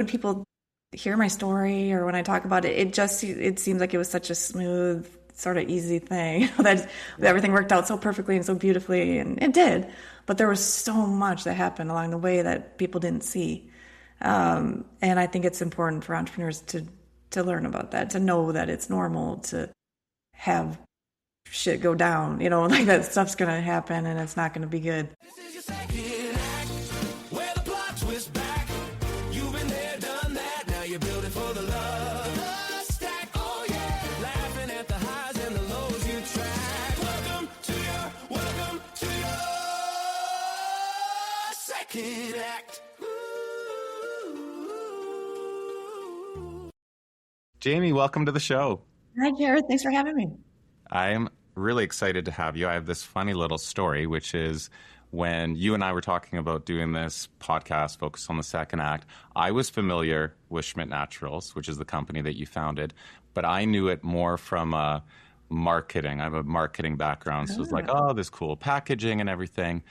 when people hear my story or when I talk about it, it seems like it was such a smooth, sort of easy thing that everything worked out so perfectly and so beautifully, and it did. But there was so much that happened along the way that people didn't see. And I think it's important for entrepreneurs to learn about that, to know that it's normal to have shit go down, like that stuff's going to happen and it's not going to be good. This is your second act, where the plot twists back. You've been there, done that, now you're building for the love. The stack, oh yeah, laughing at the highs and the lows you track. Welcome to your second act. Jamie, welcome to the show. Hi, Jared. Thanks for having me. I'm really excited to have you. I have this funny little story, which is when you and I were talking about doing this podcast focused on the second act, I was familiar with Schmidt Naturals, which is the company that you founded, but I knew it more from marketing. I have a marketing background, so it was like, oh, this cool packaging and everything.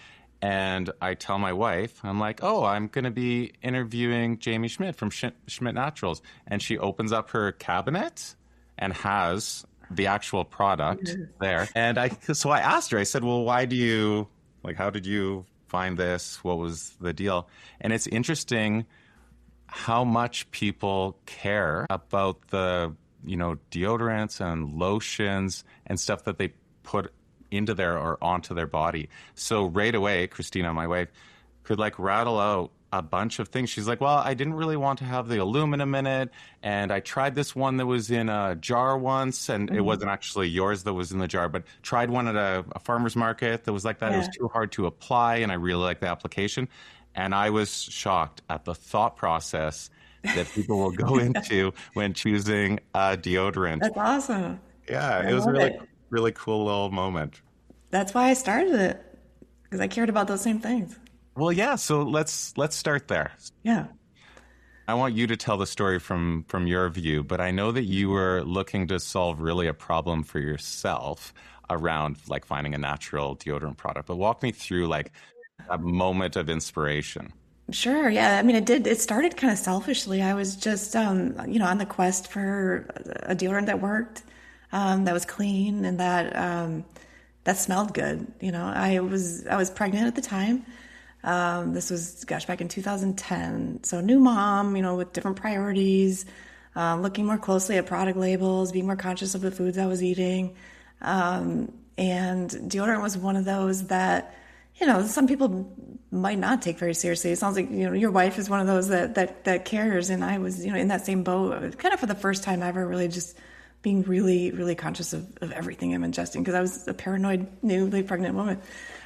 And I tell my wife, I'm like, oh, I'm going to be interviewing Jaime Schmidt from Schmidt Naturals. And she opens up her cabinet and has the actual product there. And so I asked her, I said, well, how did you find this? What was the deal? And it's interesting how much people care about the, deodorants and lotions and stuff that they put into their or onto their body. So right away, Christina, my wife, could rattle out a bunch of things. She's like, well, I didn't really want to have the aluminum in it. And I tried this one that was in a jar once, and it wasn't actually yours that was in the jar, but tried one at a farmer's market that was like that. Yeah. It was too hard to apply, and I really liked the application. And I was shocked at the thought process that people will go into when choosing a deodorant. That's awesome. Yeah, it was really cool little moment. That's why I started it, because I cared about those same things. Well, yeah, so let's start there. Yeah. I want you to tell the story from your view, but I know that you were looking to solve really a problem for yourself around finding a natural deodorant product. But walk me through a moment of inspiration. Sure. Yeah. I mean, it started kind of selfishly. I was just, on the quest for a deodorant that worked, that was clean and that smelled good. I was pregnant at the time. This was, back in 2010. So new mom, with different priorities, looking more closely at product labels, being more conscious of the foods I was eating. And deodorant was one of those that, some people might not take very seriously. It sounds like, your wife is one of those that cares. And I was, in that same boat, kind of for the first time ever, really just being really, really conscious of everything I'm ingesting, because I was a paranoid, newly pregnant woman.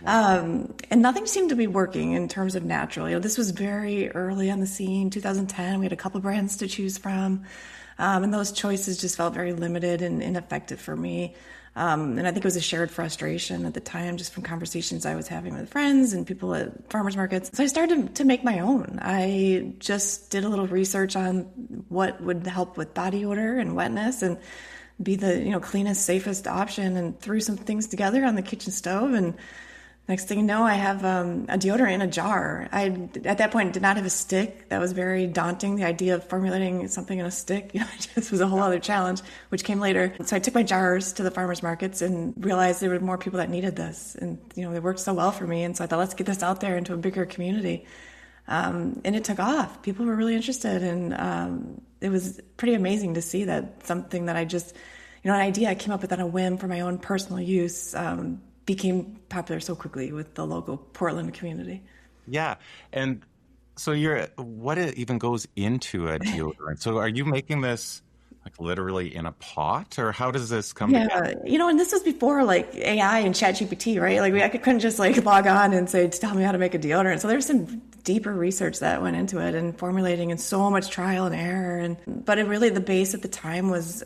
And nothing seemed to be working in terms of natural. This was very early on the scene, 2010. We had a couple brands to choose from. And those choices just felt very limited and ineffective for me. And I think it was a shared frustration at the time, just from conversations I was having with friends and people at farmers markets. So I started to make my own. I just did a little research on what would help with body odor and wetness and be the cleanest, safest option, and threw some things together on the kitchen stove. And next thing you know, I have a deodorant in a jar. I, at that point, did not have a stick. That was very daunting. The idea of formulating something in a stick, it just was a whole other challenge, which came later. So I took my jars to the farmers markets and realized there were more people that needed this. And, they worked so well for me. And so I thought, let's get this out there into a bigger community. And it took off. People were really interested. And it was pretty amazing to see that something that I just, an idea I came up with on a whim for my own personal use, became popular so quickly with the local Portland community. Yeah. And so what even goes into a deodorant? So are you making this literally in a pot, or how does this come together? And this was before AI and ChatGPT, right? I couldn't just log on and say, tell me how to make a deodorant. So there's some deeper research that went into it, and formulating, and so much trial and error. But the base at the time was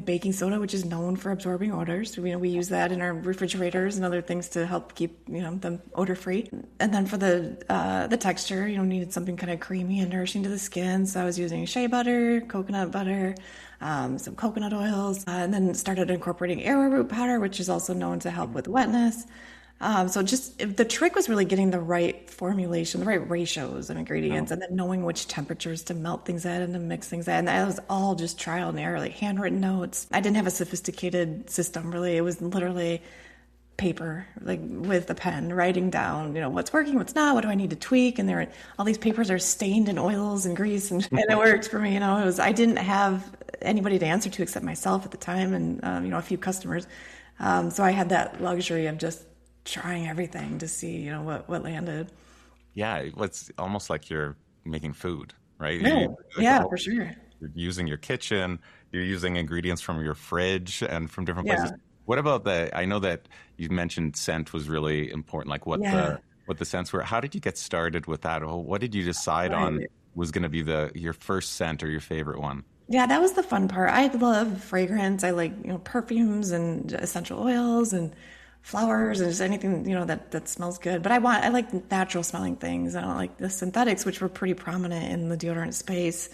baking soda, which is known for absorbing odors. We use that in our refrigerators and other things to help keep them odor free. And then for the texture, needed something kind of creamy and nourishing to the skin. So I was using shea butter, coconut butter, some coconut oils, and then started incorporating arrowroot powder, which is also known to help with wetness. So just the trick was really getting the right formulation, the right ratios of ingredients, Oh, and then knowing which temperatures to melt things at and to mix things at. And that was all just trial and error, like handwritten notes. I didn't have a sophisticated system really. It was literally paper, like with a pen, writing down, what's working, what's not, what do I need to tweak. And all these papers are stained in oils and grease, and it worked for me. I didn't have anybody to answer to except myself at the time, and a few customers. So I had that luxury of just trying everything to see, what landed. yeah. It's almost like you're making food, right? No, Like, yeah, for sure. you're using your kitchen, you're using ingredients from your fridge and from different places. Yeah, What about I know that you mentioned scent was really important, like yeah, what the scents were. How did you get started with that? Or what did you decide on right. was going to be your first scent or your favorite one? Yeah, that was the fun part. I love fragrance. I like, perfumes and essential oils and flowers and just anything, that smells good. But I like natural smelling things. I don't like the synthetics, which were pretty prominent in the deodorant space.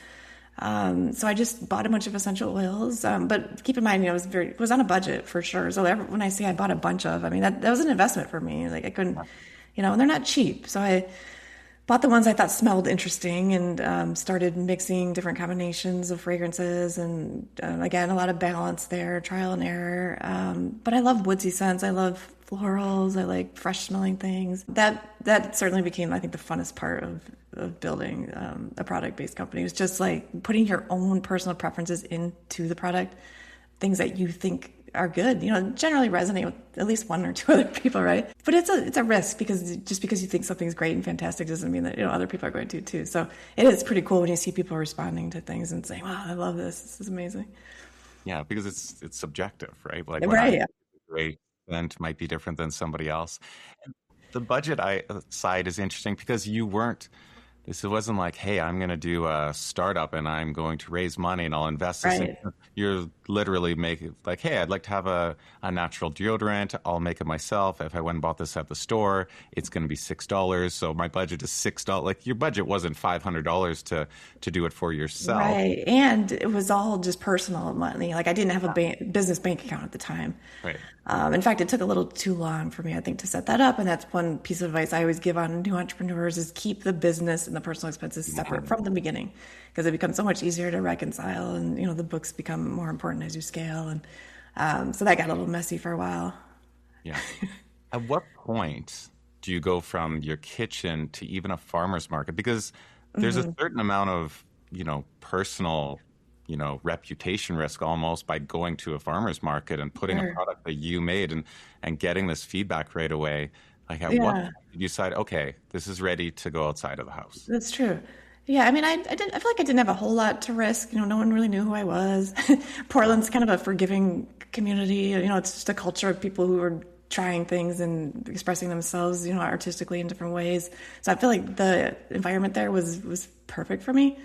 So I just bought a bunch of essential oils. But keep in mind, it was on a budget for sure. So when I say I bought a bunch of, I mean, that was an investment for me. Like I couldn't, and they're not cheap. So I bought the ones I thought smelled interesting and started mixing different combinations of fragrances. And again, a lot of balance there, trial and error. But I love woodsy scents. I love florals. I like fresh smelling things. That certainly became, I think, the funnest part of building a product-based company. It was just like putting your own personal preferences into the product, things that you think are good, generally resonate with at least one or two other people, right? But it's a risk because just because you think something's great and fantastic doesn't mean that, other people are going to too. So it is pretty cool when you see people responding to things and saying, wow, I love this. This is amazing. Yeah, because it's subjective, right? Like what I Right. think is a great scent might be different than somebody else. And the budget side is interesting because you weren't. This it wasn't like, hey, I'm going to do a startup and I'm going to raise money and I'll invest this in. Right. You're literally making like, hey, I'd like to have a natural deodorant. I'll make it myself. If I went and bought this at the store, it's going to be $6. So my budget is $6. Like your budget wasn't $500 to do it for yourself. Right. And it was all just personal money. Like I didn't have a business bank account at the time. Right. In fact, it took a little too long for me, I think, to set that up. And that's one piece of advice I always give on new entrepreneurs is keep the business and the personal expenses separate from the beginning because it becomes so much easier to reconcile. And, the books become more important as you scale. And so that got a little messy for a while. Yeah. At what point do you go from your kitchen to even a farmer's market? Because there's a certain amount of, personal, reputation risk almost by going to a farmer's market and putting a Sure. product that you made and getting this feedback right away. Like at what Yeah. point did you decide, okay, this is ready to go outside of the house? That's true. Yeah, I mean, I feel like I didn't have a whole lot to risk. No one really knew who I was. Portland's kind of a forgiving community. It's just a culture of people who are trying things and expressing themselves, artistically in different ways. So I feel like the environment there was perfect for me.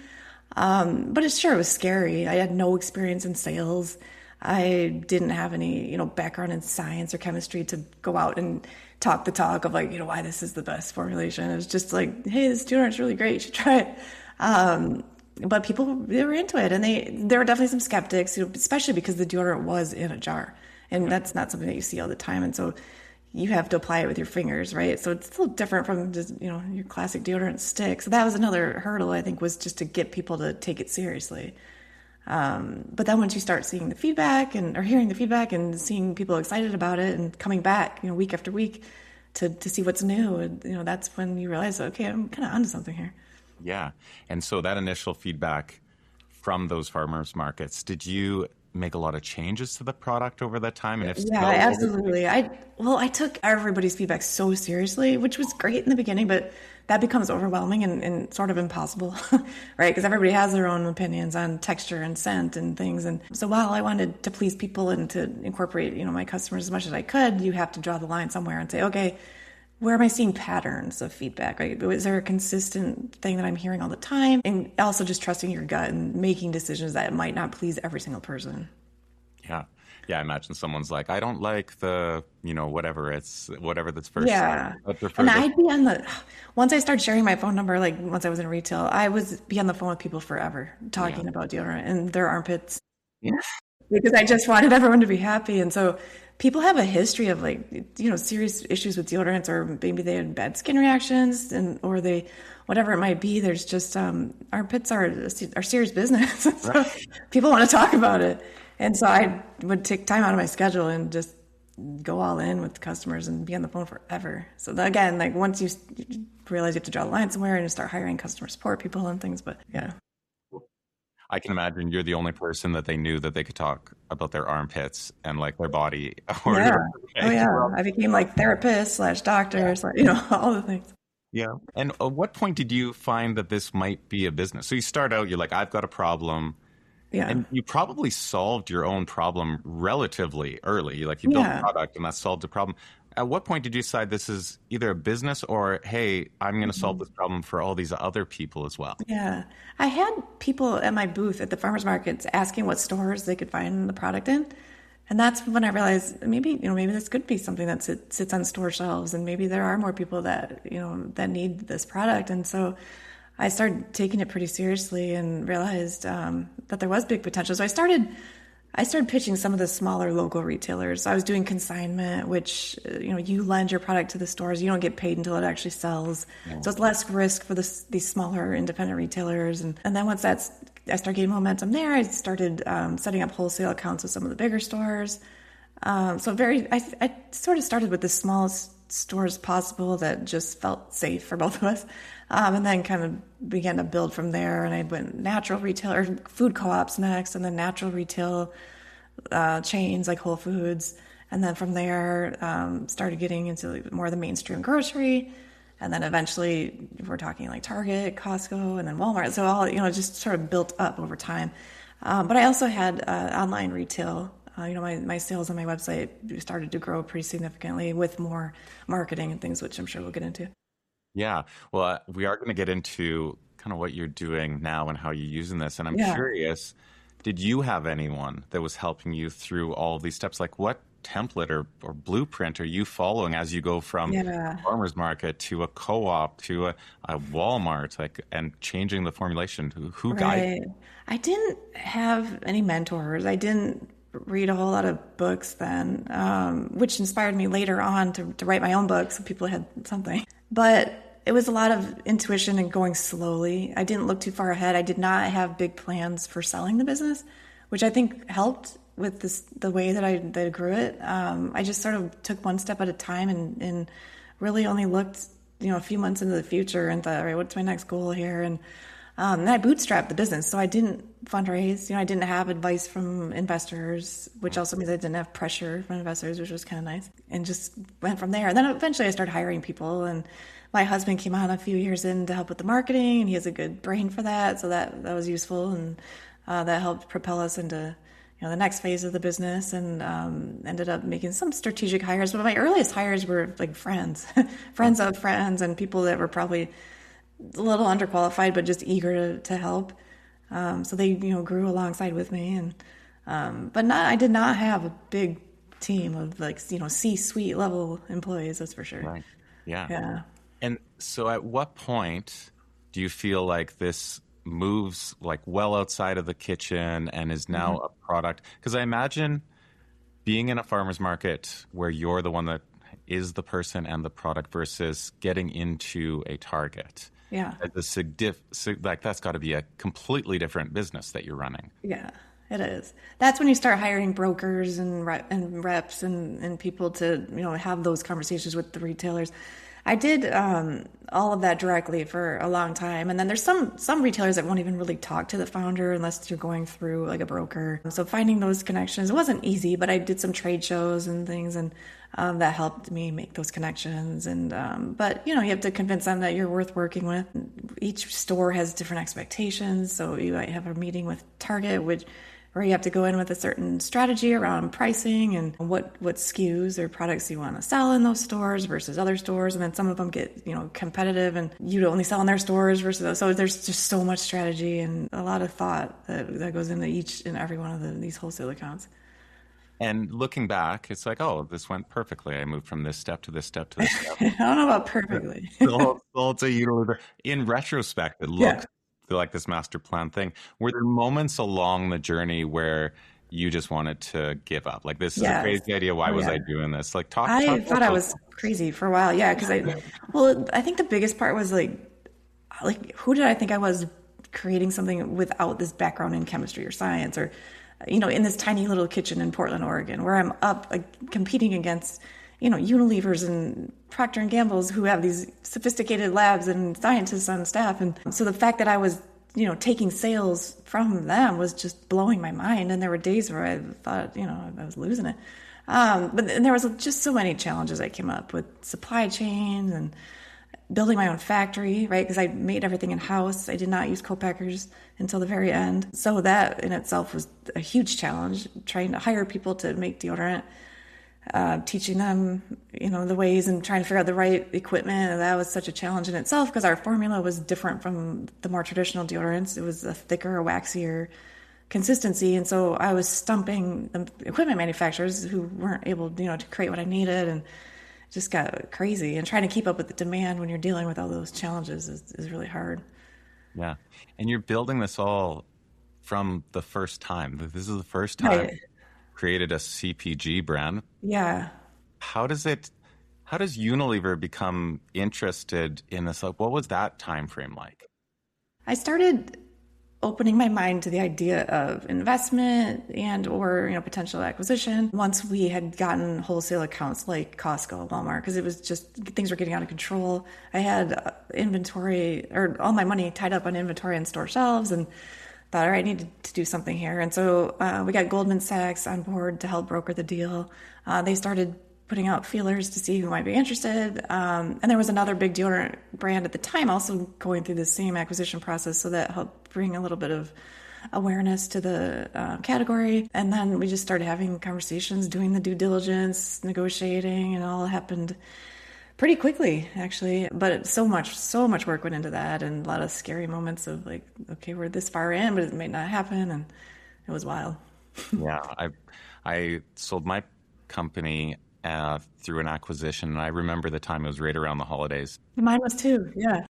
But it was scary. I had no experience in sales. I didn't have any, background in science or chemistry to go out and talk the talk of like, why this is the best formulation. It was just like, hey, this deodorant's really great. You should try it. But people, they were into it, and there were definitely some skeptics, especially because the deodorant was in a jar, and that's not something that you see all the time. And so you have to apply it with your fingers, right? So it's a little different from just, your classic deodorant stick. So that was another hurdle, I think, was just to get people to take it seriously. But then once you start seeing the feedback or hearing the feedback and seeing people excited about it and coming back, week after week to see what's new, and, that's when you realize, okay, I'm kind of onto something here. Yeah. And so that initial feedback from those farmers markets, did you make a lot of changes to the product over that time? And if Yeah, so, what was absolutely. I took everybody's feedback so seriously, which was great in the beginning, but that becomes overwhelming and sort of impossible, right? Because everybody has their own opinions on texture and scent and things. And so while I wanted to please people and to incorporate, my customers as much as I could, you have to draw the line somewhere and say, okay, where am I seeing patterns of feedback, right? Is there a consistent thing that I'm hearing all the time? And also just trusting your gut and making decisions that might not please every single person. Yeah. Yeah, I imagine someone's like, I don't like the, whatever that's first. Yeah. I prefer And this. I'd be once I started sharing my phone number, like once I was in retail, I was be on the phone with people forever talking about deodorant and their armpits. because I just wanted everyone to be happy. And so people have a history of like, serious issues with deodorants, or maybe they had bad skin reactions, and or they, whatever it might be. There's just armpits are serious business. So Right. people want to talk about it. And so I would take time out of my schedule and just go all in with customers and be on the phone forever. So again, like once you realize you have to draw the line somewhere and start hiring customer support people and things, but yeah. I can imagine you're the only person that they knew that they could talk about their armpits and like their body. Or Yeah. Oh okay. yeah. I became like therapist slash doctor, slash, all the things. Yeah. And at what point did you find that this might be a business? So you start out, you're like, I've got a problem. Yeah. And you probably solved your own problem relatively early. Like you built a Yeah. product and that solved the problem. At what point did you decide this is either a business or, hey, I'm going to solve this problem for all these other people as well? Yeah. I had people at my booth at the farmers markets asking what stores they could find the product in. And that's when I realized maybe this could be something that sits on store shelves, and maybe there are more people that, that need this product. And so I started taking it pretty seriously and realized that there was big potential. So I started pitching some of the smaller local retailers. I was doing consignment, which, you lend your product to the stores. You don't get paid until it actually sells. Yeah. So it's less risk for these smaller independent retailers. And then once I started getting momentum there, I started setting up wholesale accounts with some of the bigger stores. I sort of started with the smallest stores possible that just felt safe for both of us. And then kind of began to build from there. And I went natural retail or food co-ops next, and then natural retail chains like Whole Foods. And then from there, started getting into more of the mainstream grocery. And then eventually we're talking like Target, Costco, and then Walmart. So all, just sort of built up over time. But I also had online retail. My sales on my website started to grow pretty significantly with more marketing and things, which I'm sure we'll get into. Yeah. Well, we are going to get into kind of what you're doing now and how you're using this. And I'm Yeah. curious, did you have anyone that was helping you through all of these steps? Like what template or blueprint are you following as you go from Yeah. farmer's market to a co-op to a Walmart, like, and changing the formulation? Who guided? Right. I didn't have any mentors. I didn't read a whole lot of books then, which inspired me later on to write my own book so people had something. But it was a lot of intuition and going slowly. I didn't look too far ahead. I did not have big plans for selling the business, which I think helped with the way that I grew it. I just sort of took one step at a time and really only looked, a few months into the future and thought, all right, what's my next goal here? And I bootstrapped the business, so I didn't fundraise. I didn't have advice from investors, which also means I didn't have pressure from investors, which was kind of nice. And just went from there. And then eventually I started hiring people, and my husband came on a few years in to help with the marketing, and he has a good brain for that, so that was useful, and that helped propel us into the next phase of the business, and ended up making some strategic hires. But my earliest hires were like friends, friends of friends, and people that were probably a little underqualified, but just eager to help. So they, grew alongside with me, and I did not have a big team of like, C-suite level employees. That's for sure. Right. Yeah. Yeah. And so at what point do you feel like this moves like well outside of the kitchen and is now a product? Because I imagine being in a farmer's market where you're the one that is the person and the product versus getting into a Target. Yeah. That's got to be a completely different business that you're running. Yeah, it is. That's when you start hiring brokers and reps and people to, have those conversations with the retailers. I did all of that directly for a long time. And then there's some retailers that won't even really talk to the founder unless you're going through like a broker. So finding those connections, it wasn't easy, but I did some trade shows and things, and that helped me make those connections. And but you have to convince them that you're worth working with. Each store has different expectations. So you might have a meeting with Target, where you have to go in with a certain strategy around pricing and what SKUs or products you want to sell in those stores versus other stores. And then some of them get, competitive and you only sell in their stores versus those. So there's just so much strategy and a lot of thought that goes into each and every one of these wholesale accounts. And looking back, it's like, oh, this went perfectly. I moved from this step to this step to this step. I don't know about perfectly. So it's a Unilever. In retrospect, it looks like this master plan thing. Were there moments along the journey where you just wanted to give up? Like, this is a Yes. crazy idea. Why Oh was yeah. I doing this? Like, talk I about thought I those. was crazy for a while. Yeah, because well, I think the biggest part was like who did I think I was creating something without this background in chemistry or science or in this tiny little kitchen in Portland, Oregon, where I'm up competing against Unilevers and Procter and Gamble's who have these sophisticated labs and scientists on staff. And so the fact that I was taking sales from them was just blowing my mind. And there were days where I thought I was losing it. But there was just so many challenges I came up with, supply chain and building my own factory, right? Because I made everything in-house. I did not use co-packers until the very end. So that in itself was a huge challenge, trying to hire people to make deodorant, teaching them, the ways and trying to figure out the right equipment. And that was such a challenge in itself because our formula was different from the more traditional deodorants. It was a thicker, waxier consistency. And so I was stumping the equipment manufacturers who weren't able, to create what I needed, and just got crazy. And trying to keep up with the demand when you're dealing with all those challenges is really hard. Yeah. And you're building this all from the first time. This is the first time Right. you created a CPG brand. Yeah. How does Unilever become interested in this? Like, what was that time frame like? I started opening my mind to the idea of investment and or potential acquisition once we had gotten wholesale accounts like Costco, Walmart, because it was just things were getting out of control. I had inventory or all my money tied up on inventory and store shelves, and thought, all right, I need to do something here. And so we got Goldman Sachs on board to help broker the deal. They started putting out feelers to see who might be interested. And there was another big deodorant brand at the time also going through the same acquisition process. So that helped bring a little bit of awareness to the category. And then we just started having conversations, doing the due diligence, negotiating, and it all happened pretty quickly, actually. But so much work went into that, and a lot of scary moments of like, okay, we're this far in, but it may not happen. And it was wild. Yeah, I sold my company through an acquisition, and I remember the time it was right around the holidays. Mine was too. Yeah.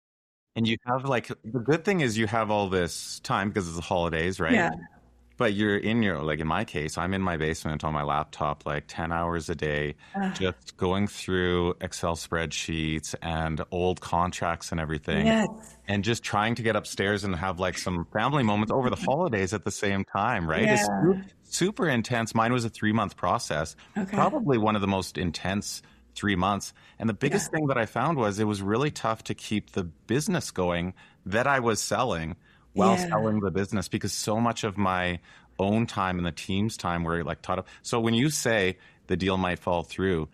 And you have the good thing is you have all this time because it's the holidays, right? Yeah. But you're in my case, I'm in my basement on my laptop like 10 hours a day, just going through Excel spreadsheets and old contracts and everything. Yes. And just trying to get upstairs and have like some family moments over the holidays at the same time, right? Yeah. It's super intense. Mine was a 3-month process, Okay. probably one of the most intense 3 months. And the biggest thing that I found was it was really tough to keep the business going that I was selling while selling the business, because so much of my own time and the team's time were like taught up. So when you say the deal might fall through,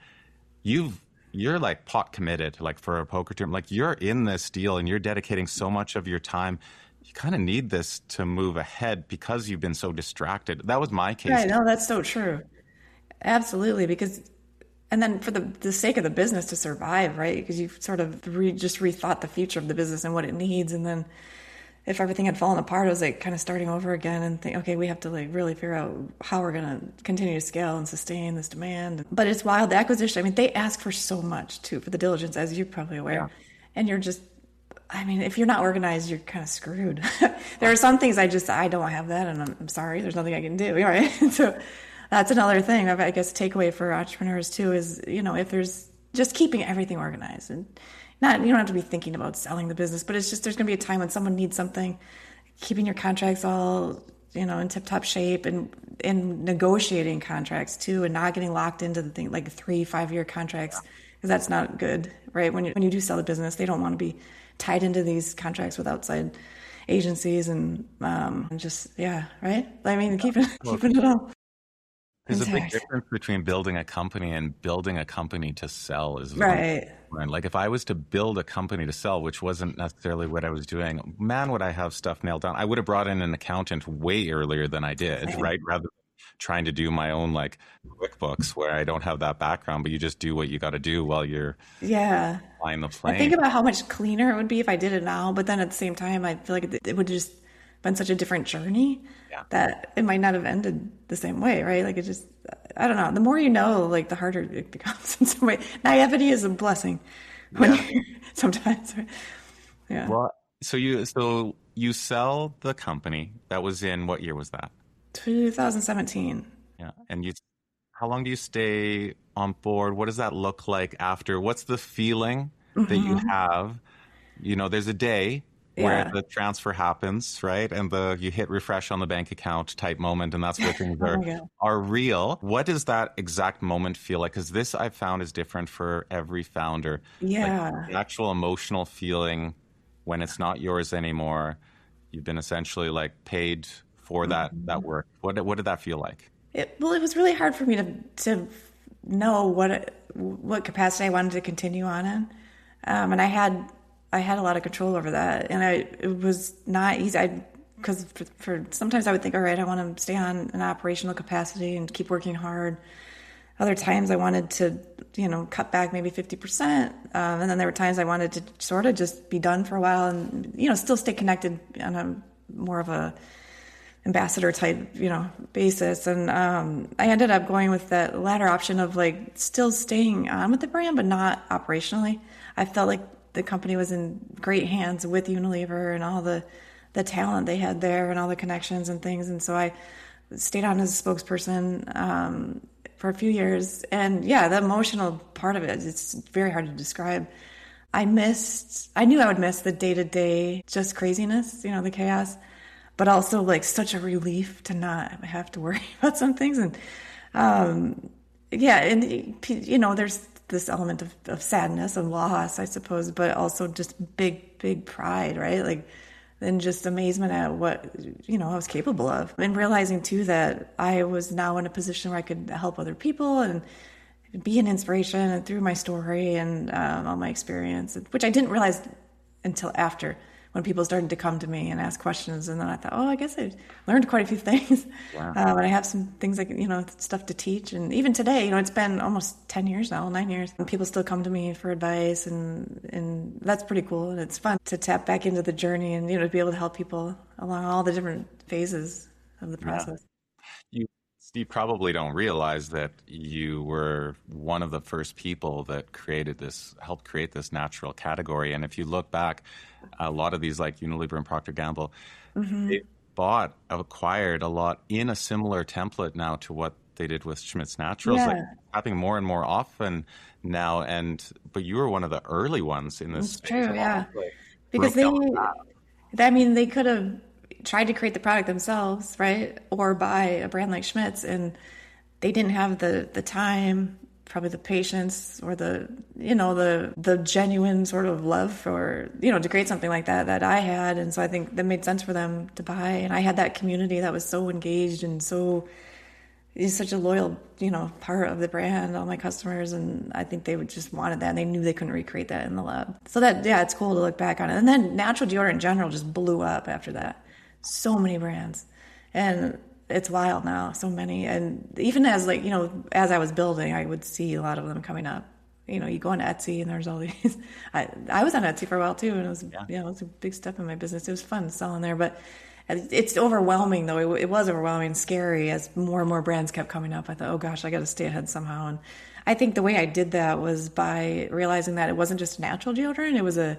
you're like pot committed, like for a poker term, like you're in this deal and you're dedicating so much of your time. You kind of need this to move ahead because you've been so distracted. That was my case. Right. No, that's so true. Absolutely. And then for the sake of the business to survive, right? Because you've sort of just rethought the future of the business and what it needs. And then if everything had fallen apart, it was like kind of starting over again and think, okay, we have to like really figure out how we're going to continue to scale and sustain this demand. But it's wild. The acquisition, I mean, they ask for so much too for the diligence, as you're probably aware. Yeah. And you're just, I mean, if you're not organized, you're kind of screwed. There are some things I don't have that, and I'm sorry, there's nothing I can do, right? So that's another thing. I guess takeaway for entrepreneurs too is, if there's just keeping everything organized, and you don't have to be thinking about selling the business, but it's just there's going to be a time when someone needs something, keeping your contracts all, in tip-top shape, and negotiating contracts too, and not getting locked into the thing like 3-5 year contracts, because that's not good, right? When you do sell the business, they don't want to be tied into these contracts with outside agencies and just right. I mean, keeping it all. There's a big intact. difference between building a company and building a company to sell is Right. like if I was to build a company to sell, which wasn't necessarily what I was doing, man, would I have stuff nailed down. I would have brought in an accountant way earlier than I did, right? Rather than trying to do my own like QuickBooks where I don't have that background, but you just do what you got to do while you're Yeah. flying the I think plane. about how much cleaner it would be if I did it now, but then at the same time, I feel like it would just been such a different journey Yeah. that it might not have ended the same way, right? Like it just, I don't know. The more you know, like the harder it becomes in some way. Naivety is a blessing sometimes, right? Yeah. Well, so you sell the company. That was in what year was that? 2017. Yeah. And how long do you stay on board? What does that look like after? What's the feeling that you Hmm. have? There's a day where Yeah. the transfer happens, right? And you hit refresh on the bank account type moment, and that's where things Oh are my God. are real. What does that exact moment feel like? Because this I've found is different for every founder. Like Yeah. the actual emotional feeling when it's not yours anymore. You've been essentially like paid for that Mhm. work. What did that feel like? Well, it was really hard for me to know what capacity I wanted to continue on in, and I had a lot of control over that, and it was not easy. Because for sometimes I would think, all right, I want to stay on an operational capacity and keep working hard. Other times I wanted to, cut back maybe 50%, and then there were times I wanted to sort of just be done for a while and still stay connected on a more of a ambassador type, basis. And I ended up going with that latter option of like still staying on with the brand, but not operationally. I felt like the company was in great hands with Unilever and all the talent they had there and all the connections and things. And so I stayed on as a spokesperson for a few years. And yeah, the emotional part of it, it's very hard to describe. I knew I would miss the day to day just craziness, the chaos, but also like such a relief to not have to worry about some things. And yeah, and there's this element of sadness and loss, I suppose, but also just big pride, right? Like, and just amazement at what, I was capable of. And realizing too that I was now in a position where I could help other people and be an inspiration and through my story and all my experience, which I didn't realize until after when people started to come to me and ask questions. And then I thought, oh, I guess I learned quite a few things. Wow. And I have some things like, stuff to teach. And even today, it's been almost 10 years now, 9 years, and people still come to me for advice. And that's pretty cool. And it's fun to tap back into the journey and, to be able to help people along all the different phases of the Yeah. process. You you probably don't realize that you were one of the first people that helped create this natural category. And if you look back, a lot of these like Unilever and Procter Gamble, they acquired a lot in a similar template now to what they did with Schmidt's Naturals, like Yeah, happening more and more often now. But you were one of the early ones in this it's space. true. Yeah. Like Because broke down the path. they could have tried to create the product themselves, right? Or buy a brand like Schmidt's, and they didn't have the time, probably the patience, or the genuine sort of love for, to create something like that I had. And so I think that made sense for them to buy. And I had that community that was so engaged and is such a loyal, part of the brand, all my customers, and I think they would just wanted that, and they knew they couldn't recreate that in the lab. So it's cool to look back on it. And then natural deodorant in general just blew up after that. So many brands, and it's wild now, so many. And even as as I was building, I would see a lot of them coming up. You go on Etsy and there's all these. I was on Etsy for a while too, and it was it was a big step in my business. It was fun selling there, but it's overwhelming though. It was overwhelming, scary as more and more brands kept coming up. I thought, oh gosh, I got to stay ahead somehow. And I think the way I did that was by realizing that it wasn't just natural deodorant; it was a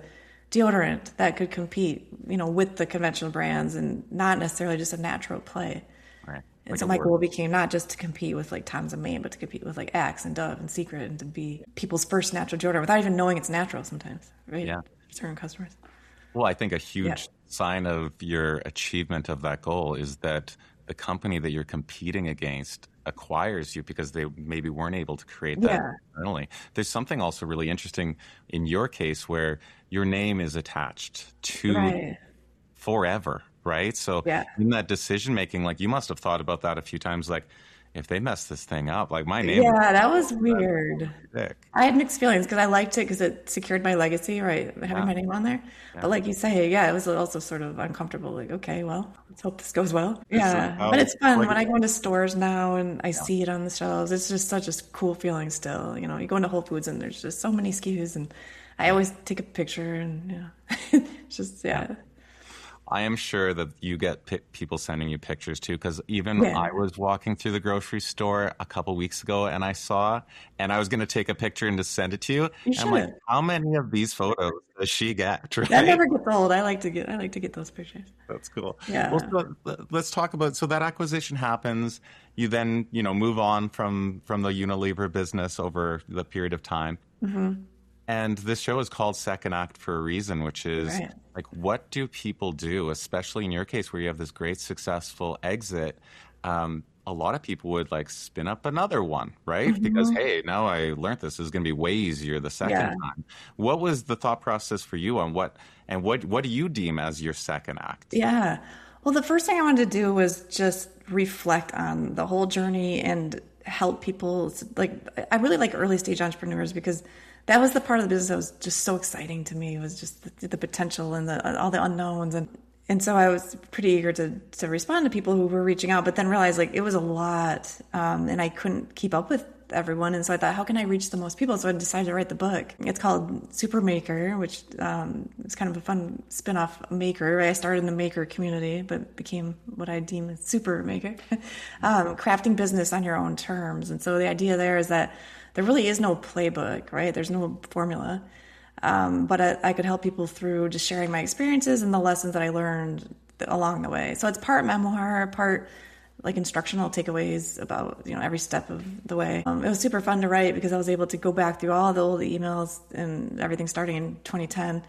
deodorant that could compete, with the conventional brands and not necessarily just a natural play. Right. And Like so a my word. goal became not just to compete with like Tom's and Maine, but to compete with like Axe and Dove and Secret, and to be people's first natural deodorant without even knowing it's natural sometimes, right? Yeah. For certain customers. Well, I think a Yeah. huge sign of your achievement of that goal is that the company that you're competing against acquires you because they maybe weren't able to create that Yeah. internally. There's something also really interesting in your case where your name is attached to Right. forever, right? So Yeah. in that decision making, like you must have thought about that a few times, like if they mess this thing up, like my name Yeah, that was is weird. sick. I had mixed feelings because I liked it because it secured my legacy, right? Having Yeah, my name on there. yeah. But like you say, yeah, it was also sort of uncomfortable. Like, okay, well, let's hope this goes well. This is Yeah. But how it's fun like when I go into stores now and I yeah. see it on the shelves. It's just such a cool feeling still. You go into Whole Foods and there's just so many SKUs, and I always take a picture and, it's just, Yeah. yeah. I am sure that you get people sending you pictures too, because even I Yeah, was walking through the grocery store a couple weeks ago and I saw, and I was going to take a picture and just send it to you. you And I'm like, should. how many of these photos does she get, That right? never gets old. I like to get those pictures. That's cool. Well, Yeah. so let's talk about, so that acquisition happens. You then, move on from the Unilever business over the period of time. Hmm. And this show is called Second Act for a reason, which is Right. like, what do people do, especially in your case where you have this great successful exit? A lot of people would like spin up another one, right? Because, Hmm. hey, now I learned this is going to be way easier the second Yeah. time. What was the thought process for you on what do you deem as your second act? Yeah. Well, the first thing I wanted to do was just reflect on the whole journey and help people. Like, I really like early stage entrepreneurs because that was the part of the business that was just so exciting to me. It was just the potential and all the unknowns. And so I was pretty eager to respond to people who were reaching out, but then realized like it was a lot, and I couldn't keep up with everyone. And so I thought, how can I reach the most people? So I decided to write the book. It's called Supermaker, which is kind of a fun spin-off maker. I started in the maker community, but became what I deem a super maker, crafting business on your own terms. And so the idea there is that there really is no playbook, right? There's no formula. But I could help people through just sharing my experiences and the lessons that I learned along the way. So it's part memoir, part like instructional takeaways about every step of the way. It was super fun to write because I was able to go back through all the old emails and everything starting in 2010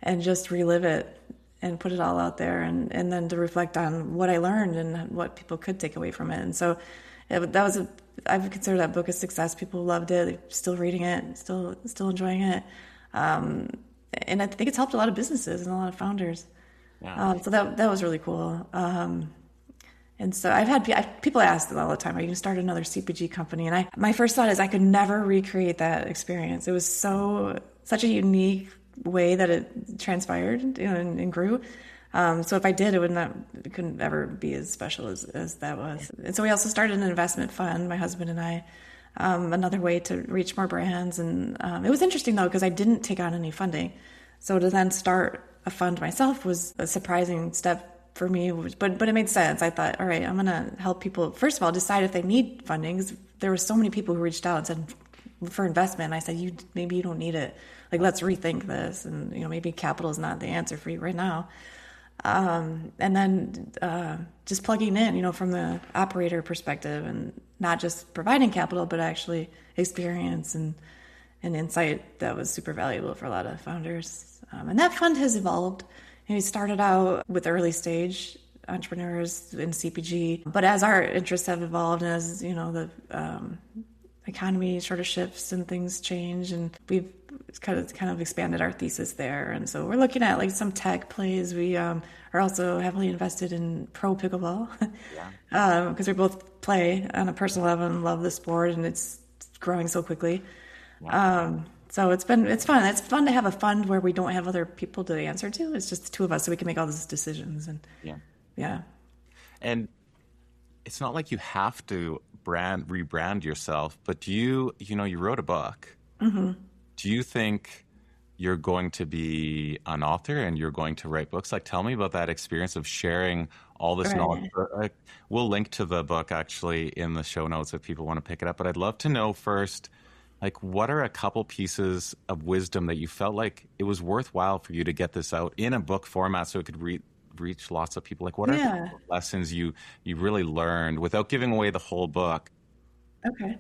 and just relive it and put it all out there, and then to reflect on what I learned and what people could take away from it. And so I would consider that book a success. People loved it. They're still reading it, still enjoying it. And I think it's helped a lot of businesses and a lot of founders. Yeah. So that was really cool. And so people ask all the time, are you going to start another CPG company? And my first thought is I could never recreate that experience. It was such a unique way that it transpired, and grew. So if I did, it couldn't ever be as special as that was. And so we also started an investment fund, my husband and I, another way to reach more brands. And it was interesting though, because I didn't take on any funding. So to then start a fund myself was a surprising step for me, but it made sense. I thought, all right, I'm going to help people, first of all, decide if they need funding. 'Cause there were so many people who reached out and said, for investment, and I said, maybe you don't need it. Like, let's rethink this. And, maybe capital is not the answer for you right now. And then just plugging in, from the operator perspective and not just providing capital, but actually experience and insight that was super valuable for a lot of founders. And that fund has evolved. We started out with early stage entrepreneurs in CPG, but as our interests have evolved and as, the economy sort of shifts and things change, and we've kind of expanded our thesis there. And so we're looking at like some tech plays. We are also heavily invested in pro pickleball because we both play on a personal level and love the sport, and it's growing so quickly. So it's fun. It's fun to have a fund where we don't have other people to answer to. It's just the two of us, so we can make all these decisions. And yeah. And it's not like you have to rebrand yourself, but you wrote a book. Mm-hmm. Do you think you're going to be an author and you're going to write books? Like, tell me about that experience of sharing all this knowledge. We'll link to the book actually in the show notes if people want to pick it up. But I'd love to know first, like, what are a couple pieces of wisdom that you felt like it was worthwhile for you to get this out in a book format so it could reach lots of people? Like, what are the lessons you really learned without giving away the whole book? Okay.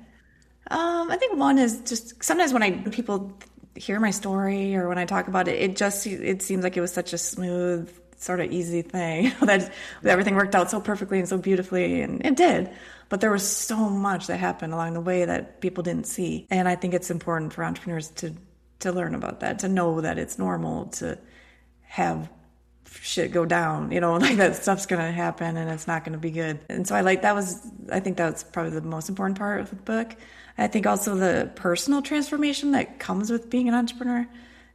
I think one is just sometimes when people hear my story or when I talk about it, it seems like it was such a smooth, sort of easy thing that everything worked out so perfectly and so beautifully, and it did. But there was so much that happened along the way that people didn't see. And I think it's important for entrepreneurs to learn about that, to know that it's normal to have shit go down, like that stuff's going to happen and it's not going to be good. And so I think that's probably the most important part of the book. I think also the personal transformation that comes with being an entrepreneur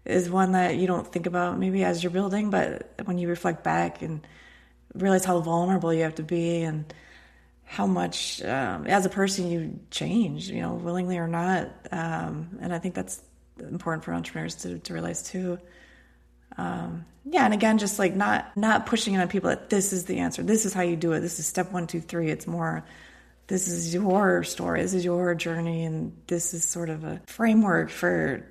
is one that you don't think about maybe as you're building, but when you reflect back and realize how vulnerable you have to be and how much as a person you change, willingly or not. And I think that's important for entrepreneurs to realize too. Yeah, and again, just like not pushing it on people that this is the answer, this is how you do it, this is step 1, 2, 3. It's more, this is your story, this is your journey, and this is sort of a framework for,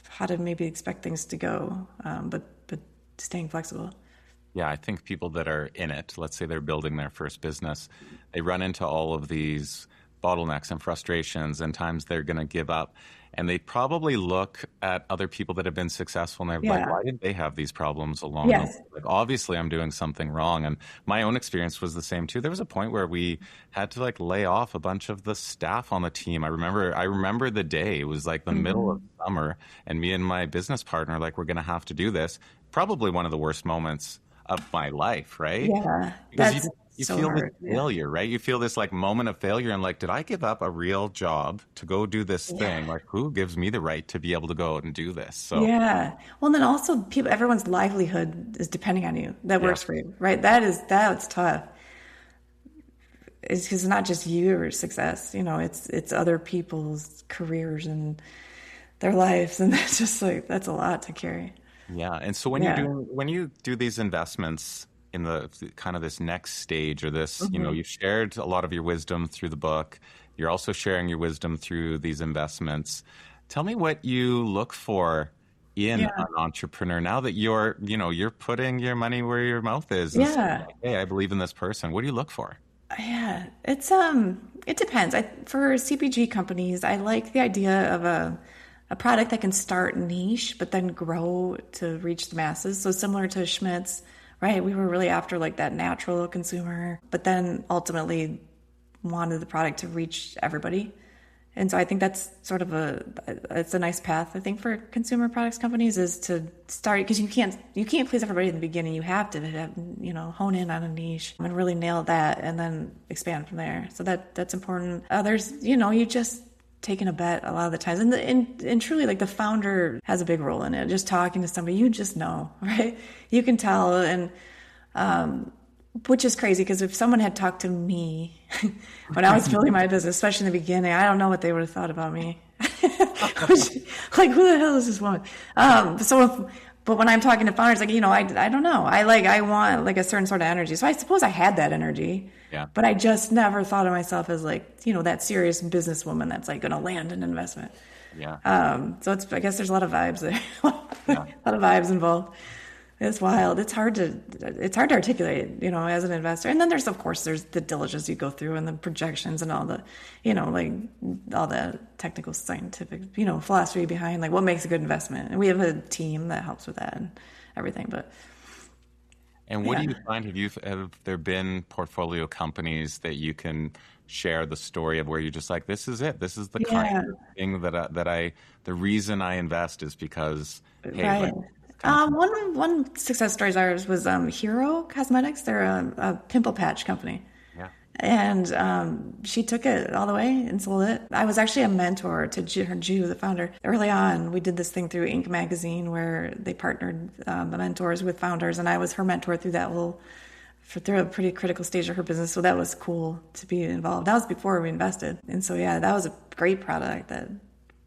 how to maybe expect things to go, but staying flexible. Yeah, I think people that are in it, let's say they're building their first business, they run into all of these bottlenecks and frustrations, and times they're going to give up. And they probably look at other people that have been successful and they're like, Yeah. why did they have these problems along the way? Yes. Like, obviously, I'm doing something wrong. And my own experience was the same too. There was a point where we had to like lay off a bunch of the staff on the team. I remember the day. It was like the middle of summer, and me and my business partner like, we're going to have to do this. Probably one of the worst moments of my life, right? Yeah, Because that's you so feel hard. this failure, right? You feel this like moment of failure and like, did I give up a real job to go do this thing? Like, who gives me the right to be able to go out and do this? So, Yeah. Well, and then also everyone's livelihood is depending on you. That yeah, works for you, right? That's tough. It's because it's not just your success, it's other people's careers and their lives, and that's just like that's a lot to carry. yeah. And so Yeah. when you do these investments in the kind of this next stage or this, Hmm. you've shared a lot of your wisdom through the book. You're also sharing your wisdom through these investments. Tell me what you look for in Yeah. an entrepreneur now that you're putting your money where your mouth is and saying, Yeah. like, hey, I believe in this person. What do you look for? Yeah. It depends. For CPG companies, I like the idea of a product that can start niche but then grow to reach the masses. So similar to Schmidt's, right? We were really after like that natural consumer, but then ultimately wanted the product to reach everybody. And so I think that's sort of it's a nice path, I think, for consumer products companies, is to start, because you can't please everybody in the beginning. You have to have, hone in on a niche and really nail that and then expand from there. So that's important. Others, you just taking a bet a lot of the times. And truly, like, the founder has a big role in it. Just talking to somebody, you just know, right? You can tell. And which is crazy, because if someone had talked to me when I was building my business, especially in the beginning, I don't know what they would have thought about me. Like, who the hell is this woman? But when I'm talking to founders, like, I don't know. I want like a certain sort of energy. So I suppose I had that energy, Yeah. but I just never thought of myself as like, that serious businesswoman that's like going to land an investment. Yeah. I guess there's a lot of vibes there, Yeah. a lot of vibes involved. It's wild. It's hard to articulate, as an investor. And then there's the diligence you go through and the projections and all the, like all the technical scientific, philosophy behind like what makes a good investment. And we have a team that helps with that and everything. But And what yeah, do you find? Have there been portfolio companies that you can share the story of where you're just like, this is it. This is the kind yeah, of thing the reason I invest is because, hey, right. like, kind of, One success story of ours was Hero Cosmetics. They're a pimple patch company. yeah, And she took it all the way and sold it. I was actually a mentor to Ju, the founder. Early on, we did this thing through Inc. magazine where they partnered the mentors with founders, and I was her mentor through through a pretty critical stage of her business. So that was cool to be involved. That was before we invested, and so yeah, that was a great product. And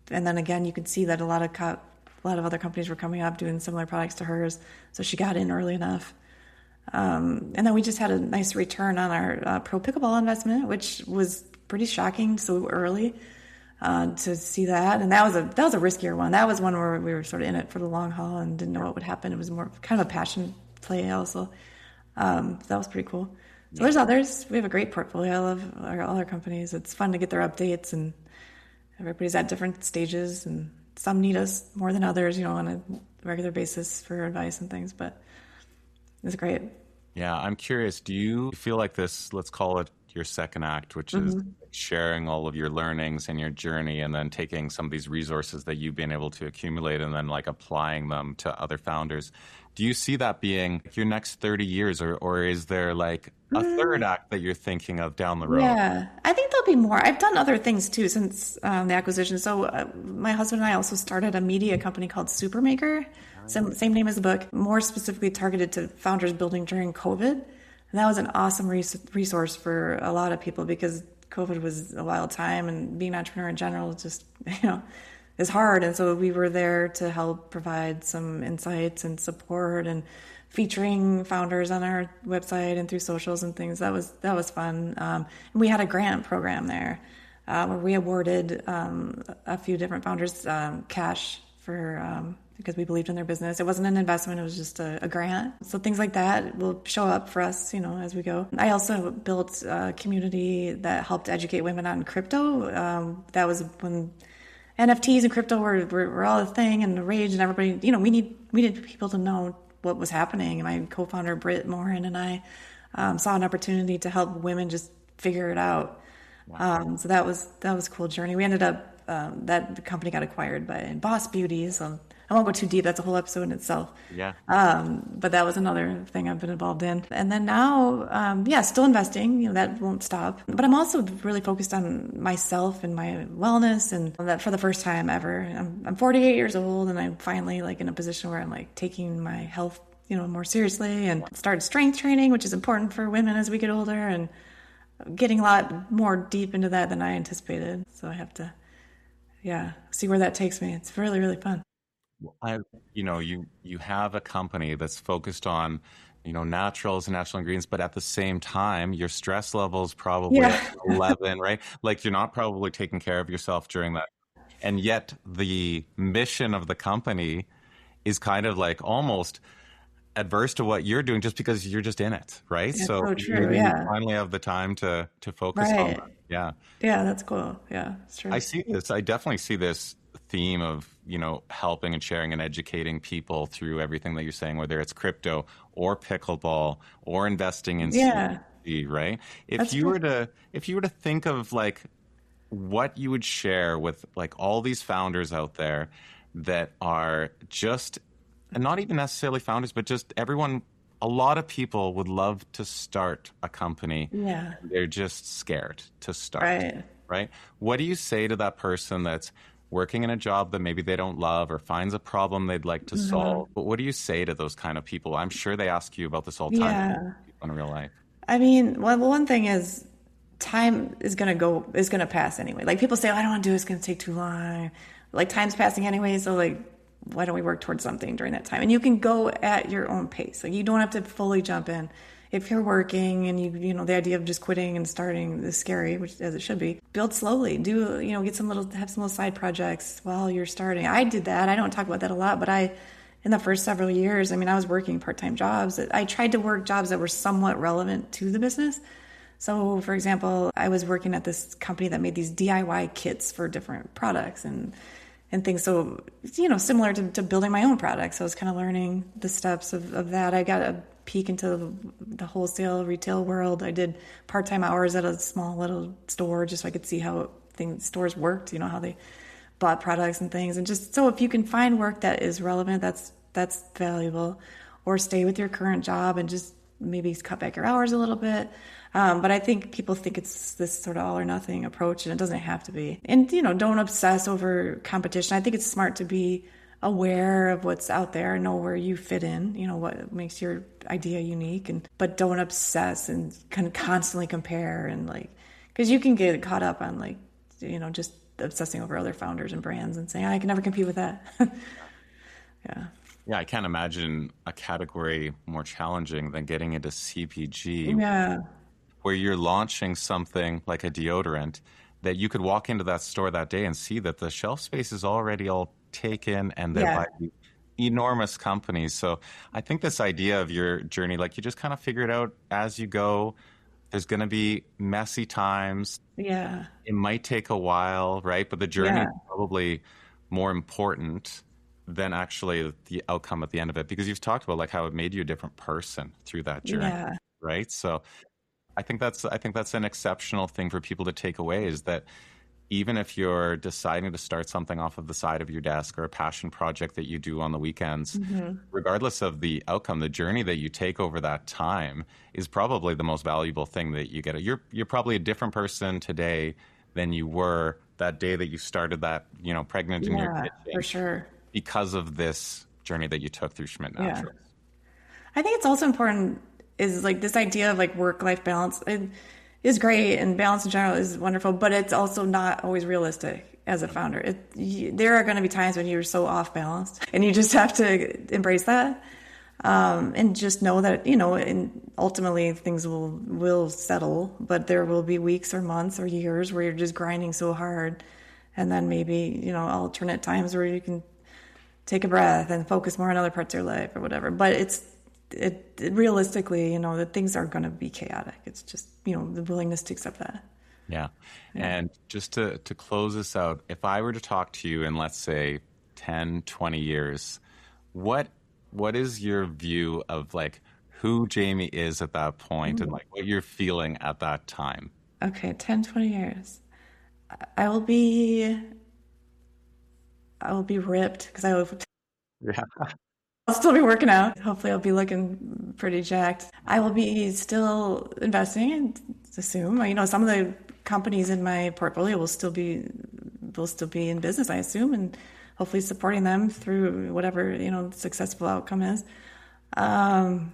then again, you could see that a lot of other companies were coming up doing similar products to hers. So she got in early enough. And then we just had a nice return on our pro pickleball investment, which was pretty shocking so early to see that. And that was a riskier one. That was one where we were sort of in it for the long haul and didn't know what would happen. It was more kind of a passion play also. So that was pretty cool. So there's others. We have a great portfolio. I love all our companies. It's fun to get their updates, and everybody's at different stages, and some need us more than others, on a regular basis for advice and things. But it's great. yeah. I'm curious. Do you feel like this? Let's call it your second act, which is sharing all of your learnings and your journey, and then taking some of these resources that you've been able to accumulate, and then like applying them to other founders. Do you see that being your next 30 years, or is there like a third act that you're thinking of down the road? Yeah, I think there'll be more. I've done other things too since the acquisition. So my husband and I also started a media company called Supermaker, same name as the book, more specifically targeted to founders building during COVID. And that was an awesome resource for a lot of people, because COVID was a wild time, and being an entrepreneur in general, just, is hard. And so we were there to help provide some insights and support and featuring founders on our website and through socials and things. That was fun. And we had a grant program there where we awarded a few different founders cash for because we believed in their business. It wasn't an investment; it was just a grant. So things like that will show up for us, as we go. I also built a community that helped educate women on crypto. That was when NFTs and crypto were all a thing and the rage, and everybody, we needed people to know what was happening. And my co-founder Britt Morin and I saw an opportunity to help women just figure it out. Wow. So that was a cool journey. We ended up the company got acquired by Boss Beauty, so I won't go too deep. That's a whole episode in itself. Yeah. But that was another thing I've been involved in. And then now, still investing. That won't stop. But I'm also really focused on myself and my wellness, and that for the first time ever. I'm 48 years old, and I'm finally in a position where I'm taking my health, more seriously, and started strength training, which is important for women as we get older, and getting a lot more deep into that than I anticipated. So I have to, see where that takes me. It's really, really fun. You have a company that's focused on, naturals and natural ingredients, but at the same time, your stress level's probably at 11, right? You're not probably taking care of yourself during that. And yet the mission of the company is kind of almost adverse to what you're doing just because you're just in it, right? That's so true, you finally have the time to focus on that. Yeah. Yeah, that's cool. Yeah, it's true. I see this. I definitely see this theme of, helping and sharing and educating people through everything that you're saying, whether it's crypto or pickleball or investing in CBD, right? If you were to think of what you would share with all these founders out there that are just, and not even necessarily founders, but just everyone, a lot of people would love to start a company. Yeah. They're just scared to start. Right? What do you say to that person that's working in a job that maybe they don't love or finds a problem they'd like to solve? But what do you say to those kind of people? I'm sure they ask you about this all the time in real life. I mean, well, one thing is time is going to pass anyway. People say, I don't want to do it. It's going to take too long. Time's passing anyway. So why don't we work towards something during that time? And you can go at your own pace. You don't have to fully jump in. If you're working and the idea of just quitting and starting is scary, which as it should be, build slowly. Have some little side projects while you're starting. I did that. I don't talk about that a lot, but in the first several years, I was working part-time jobs. I tried to work jobs that were somewhat relevant to the business. So for example, I was working at this company that made these DIY kits for different products and things. So, similar to building my own products. So I was kind of learning the steps of that. I got a peek into the wholesale retail world. I did part-time hours at a small little store just so I could see how stores worked, how they bought products and things. And just so if you can find work that is relevant, that's valuable. Or stay with your current job and just maybe cut back your hours a little bit. But I think people think it's this sort of all or nothing approach, and it doesn't have to be. And, don't obsess over competition. I think it's smart to be aware of what's out there, know where you fit in, what makes your idea unique, but don't obsess and kind of constantly compare because you can get caught up on just obsessing over other founders and brands and saying, I can never compete with that. Yeah, I can't imagine a category more challenging than getting into CPG. Yeah. Where you're launching something like a deodorant that you could walk into that store that day and see that the shelf space is already all taken and they're by enormous companies. So I think this idea of your journey, you just kind of figure it out as you go. There's going to be messy times. Yeah. It might take a while, right? But the journey is probably more important than actually the outcome at the end of it, because you've talked about how it made you a different person through that journey, right? So I think that's an exceptional thing for people to take away, is that even if you're deciding to start something off of the side of your desk or a passion project that you do on the weekends, regardless of the outcome, the journey that you take over that time is probably the most valuable thing that you get. You're probably a different person today than you were that day that you started that, pregnant in your kitchen. For sure. Because of this journey that you took through Schmidt Naturals. I think it's also important is this idea of work-life balance. It is great, and balance in general is wonderful, but it's also not always realistic. as a founder. There are going to be times when you're so off balance, and you just have to embrace that, and just know that, and ultimately things will settle, but there will be weeks or months or years where you're just grinding so hard, and then maybe, alternate times where you can take a breath and focus more on other parts of your life or whatever. But realistically, that things are going to be chaotic. It's just, the willingness to accept that. Yeah. And just to close this out, if I were to talk to you in, let's say, 10, 20 years, what is your view of like who Jaime is at that point and like what you're feeling at that time? Okay, 10, 20 years. I will be ripped because I'll still be working out. Hopefully I'll be looking pretty jacked. I will be still investing, and assume, some of the companies in my portfolio will still be in business, I assume, and hopefully supporting them through whatever, successful outcome is. Well,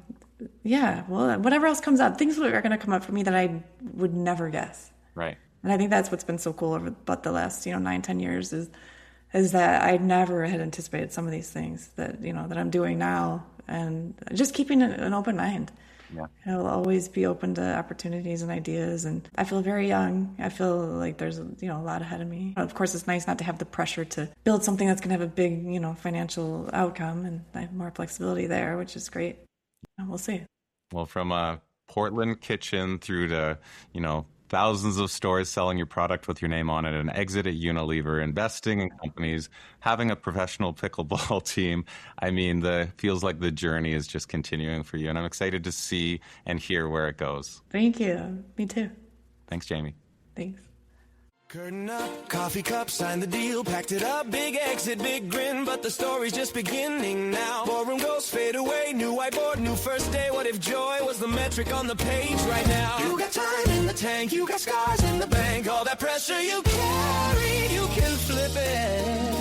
whatever else comes up, things are going to come up for me that I would never guess. Right. And I think that's what's been so cool over about the last, 9, 10 years is that I never had anticipated some of these things that, that I'm doing now, and just keeping an open mind. Yeah. I'll always be open to opportunities and ideas, and I feel very young. I feel like there's, a lot ahead of me. Of course, it's nice not to have the pressure to build something that's going to have a big, financial outcome, and I have more flexibility there, which is great. We'll see. Well, from a Portland kitchen through to, thousands of stores selling your product with your name on it, an exit at Unilever, investing in companies, having a professional pickleball team. I mean, feels like the journey is just continuing for you, and I'm excited to see and hear where it goes. Thank you. Me too. Thanks, Jaime. Thanks. Curtain up, coffee cup, signed the deal, packed it up, big exit, big grin, but the story's just beginning now. Ballroom goals fade away, new whiteboard, new first day. What if joy was the metric on the page right now? You got time in the tank, you got scars in the bank, all that pressure you carry, you can flip it.